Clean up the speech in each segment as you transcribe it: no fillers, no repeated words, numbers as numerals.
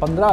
15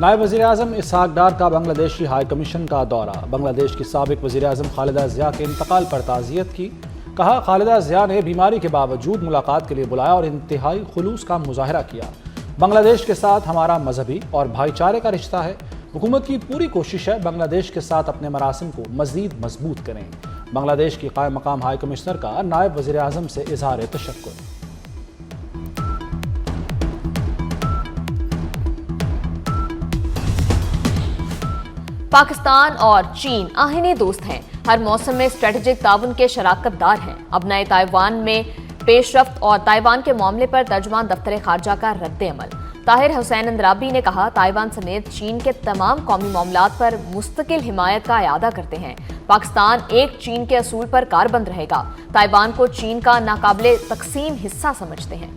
نائب وزیر اعظم اسحاق ڈار کا بنگلہ دیشی ہائی کمیشن کا دورہ، بنگلہ دیش کی سابق وزیر اعظم خالدہ ضیاء کے انتقال پر تعزیت کی۔ کہا خالدہ ضیاء نے بیماری کے باوجود ملاقات کے لیے بلایا اور انتہائی خلوص کا مظاہرہ کیا۔ بنگلہ دیش کے ساتھ ہمارا مذہبی اور بھائی چارے کا رشتہ ہے۔ حکومت کی پوری کوشش ہے بنگلہ دیش کے ساتھ اپنے مراسم کو مزید مضبوط کریں۔ بنگلہ دیش کی قائم مقام ہائی کمشنر کا نائب وزیر اعظم سے اظہار تشکر۔ پاکستان اور چین آہنی دوست ہیں، ہر موسم میں اسٹریٹجک تعاون کے شراکت دار ہیں۔ اب نئے تائیوان میں پیش رفت اور تائیوان کے معاملے پر ترجمان دفتر خارجہ کا رد عمل۔ طاہر حسین اندرابی نے کہا تائیوان سمیت چین کے تمام قومی معاملات پر مستقل حمایت کا اعادہ کرتے ہیں۔ پاکستان ایک چین کے اصول پر کاربند رہے گا، تائیوان کو چین کا ناقابل تقسیم حصہ سمجھتے ہیں۔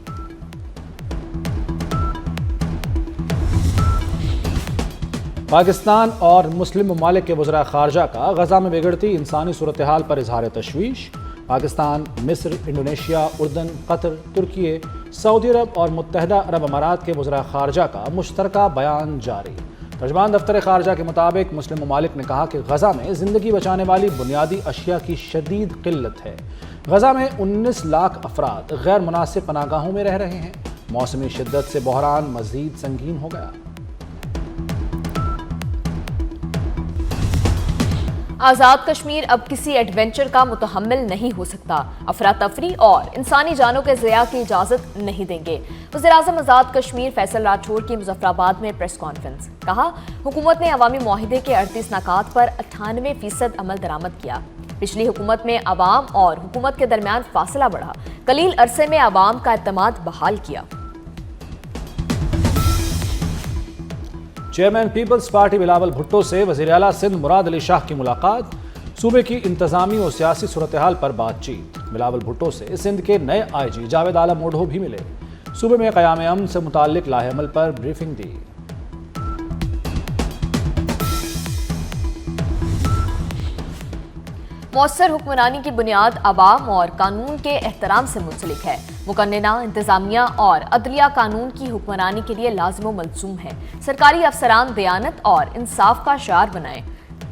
پاکستان اور مسلم ممالک کے وزراء خارجہ کا غزہ میں بگڑتی انسانی صورتحال پر اظہار تشویش۔ پاکستان، مصر، انڈونیشیا، اردن، قطر، ترکی، سعودی عرب اور متحدہ عرب امارات کے وزراء خارجہ کا مشترکہ بیان جاری۔ ترجمان دفتر خارجہ کے مطابق مسلم ممالک نے کہا کہ غزہ میں زندگی بچانے والی بنیادی اشیاء کی شدید قلت ہے۔ غزہ میں 19 لاکھ افراد غیر مناسب پناہ گاہوں میں رہ رہے ہیں۔ موسمی شدت سے بحران مزید سنگین ہو گیا۔ آزاد کشمیر اب کسی ایڈونچر کا متحمل نہیں ہو سکتا، افراتفری اور انسانی جانوں کے ضیاع کی اجازت نہیں دیں گے۔ وزیراعظم آزاد کشمیر فیصل راٹھور کی مظفر آباد میں پریس کانفرنس۔ کہا حکومت نے عوامی معاہدے کے 38 نکات پر 98% عمل درآمد کیا۔ پچھلی حکومت میں عوام اور حکومت کے درمیان فاصلہ بڑھا، قلیل عرصے میں عوام کا اعتماد بحال کیا۔ چیئرمین پیپلز پارٹی بلاول بھٹو سے وزیر اعلیٰ سندھ مراد علی شاہ کی ملاقات، صوبے کی انتظامی و سیاسی صورتحال پر بات چیت۔ بلاول بھٹو سے سندھ کے نئے آئی جی جاوید عالم اوڈھو بھی ملے، صوبے میں قیام امن سے متعلق لاہ عمل پر بریفنگ دی۔ مؤثر حکمرانی کی بنیاد عوام اور قانون کے احترام سے منسلک ہے۔ مقننہ، انتظامیہ اور عدلیہ قانون کی حکمرانی کے لیے لازم و ملزوم ہے۔ سرکاری افسران دیانت اور انصاف کا شعار بنائیں۔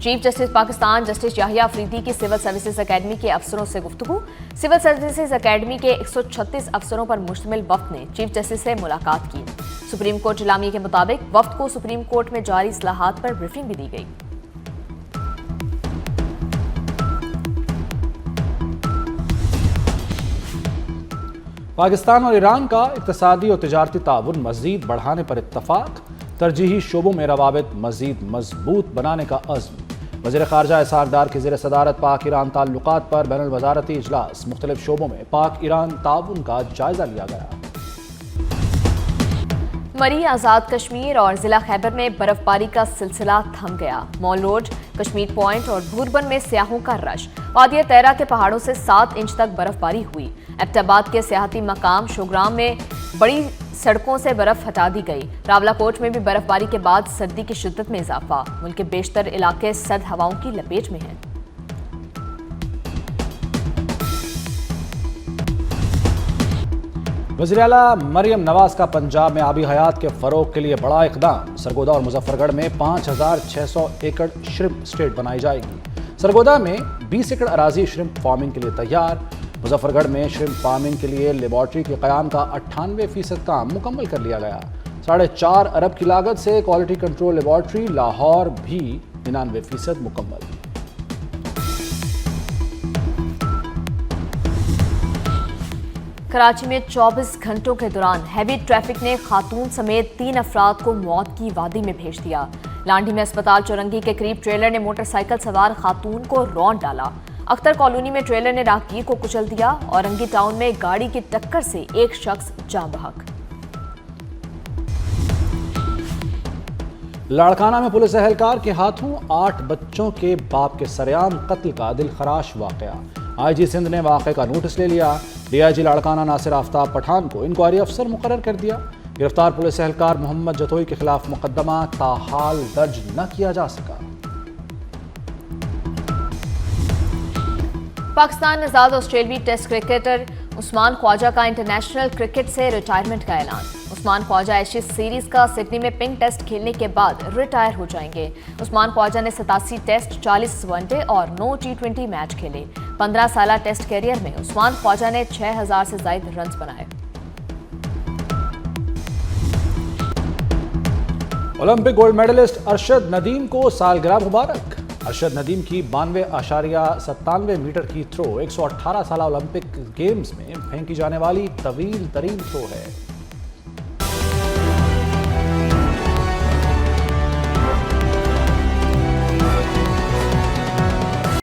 چیف جسٹس پاکستان جسٹس یحییٰ افریدی کی سول سروسز اکیڈمی کے افسروں سے گفتگو۔ سول سروسز اکیڈمی کے 136 افسروں پر مشتمل وفد نے چیف جسٹس سے ملاقات کی۔ سپریم کورٹ اعلامیے کے مطابق وفد کو سپریم کورٹ میں جاری اصلاحات پر بریفنگ بھی دی گئی۔ پاکستان اور ایران کا اقتصادی اور تجارتی تعاون مزید بڑھانے پر اتفاق، ترجیحی شعبوں میں روابط مزید مضبوط بنانے کا عزم۔ وزیر خارجہ اسحاق ڈار کی زیر صدارت پاک ایران تعلقات پر بین الوزارتی اجلاس، مختلف شعبوں میں پاک ایران تعاون کا جائزہ لیا گیا۔ مری، آزاد کشمیر اور ضلع خیبر میں برف باری کا سلسلہ تھم گیا۔ مال روڈ، کشمیر پوائنٹ اور بھوربن میں سیاحوں کا رش۔ وادی تیرا کے پہاڑوں سے 7 انچ تک برف باری ہوئی۔ ایبٹ آباد کے سیاحتی مقام شوگرام میں بڑی سڑکوں سے برف ہٹا دی گئی۔ راولہ کوٹ میں بھی برف باری کے بعد سردی کی شدت میں اضافہ، ملک کے بیشتر علاقے سرد ہواؤں کی لپیٹ میں ہیں۔ وزیر اعلیٰ مریم نواز کا پنجاب میں آبی حیات کے فروغ کے لیے بڑا اقدام۔ سرگودا اور مظفر گڑھ میں 5600 ایکڑ شرمپ اسٹیٹ بنائی جائے گی۔ سرگودا میں 20 ایکڑ اراضی شرمپ فارمنگ کے لیے تیار۔ مظفر گڑھ میں شرمپ فارمنگ کے لیے لیبارٹری کے قیام کا 98% کام مکمل کر لیا گیا۔ 4.5 ارب کی لاگت سے کوالٹی کنٹرول لیبارٹری لاہور بھی 99% مکمل۔ کراچی میں 24 گھنٹوں کے دوران ہیوی ٹریفک نے خاتون سمیت 3 افراد کو موت کی وادی میں بھیج دیا۔ لانڈھی میں اسپتال چورنگی کے قریب ٹریلر نے موٹر سائیکل سوار خاتون کو رونڈ ڈالا۔ اختر کالونی میں ٹریلر نے راہگیر کو کچل دیا۔ اورنگی ٹاؤن میں گاڑی کی ٹکر سے ایک شخص جاں بحق۔ لاڑکانہ میں پولیس اہلکار کے ہاتھوں 8 بچوں کے باپ کے سرعام قتل کا دل خراش واقعہ۔ آئی جی سندھ نے واقعے کا نوٹس لے لیا۔ ڈی آئی جی لاڑکانہ ناصر آفتاب پٹھان کو انکوائری افسر مقرر کر دیا۔ گرفتار پولیس اہلکار محمد جتوئی کے خلاف مقدمہ تاحال درج نہ کیا جا سکا۔ پاکستان نژاد آسٹریلوی ٹیسٹ کرکٹر عثمان خواجہ کا انٹرنیشنل کرکٹ سے ریٹائرمنٹ کا اعلان۔ عثمان خواجہ ایشیز سیریز کا سڈنی میں پنک ٹیسٹ کھیلنے کے بعد ریٹائر ہو جائیں گے۔ عثمان خواجہ نے 87 ٹیسٹ، 40 ون ڈے اور 9 T20 میچ کھیلے۔ 15 سالہ ٹیسٹ کیریئر میں عثمان خواجہ نے 6000 سے زائد رنز بنائے۔ Olympic gold medallist Arshad Nadeem کو سالگرہ مبارک۔ ارشد ندیم کی 92.97 میٹر کی تھرو 118 سالہ اولمپک گیمز میں پھینکی جانے والی طویل ترین تھرو ہے۔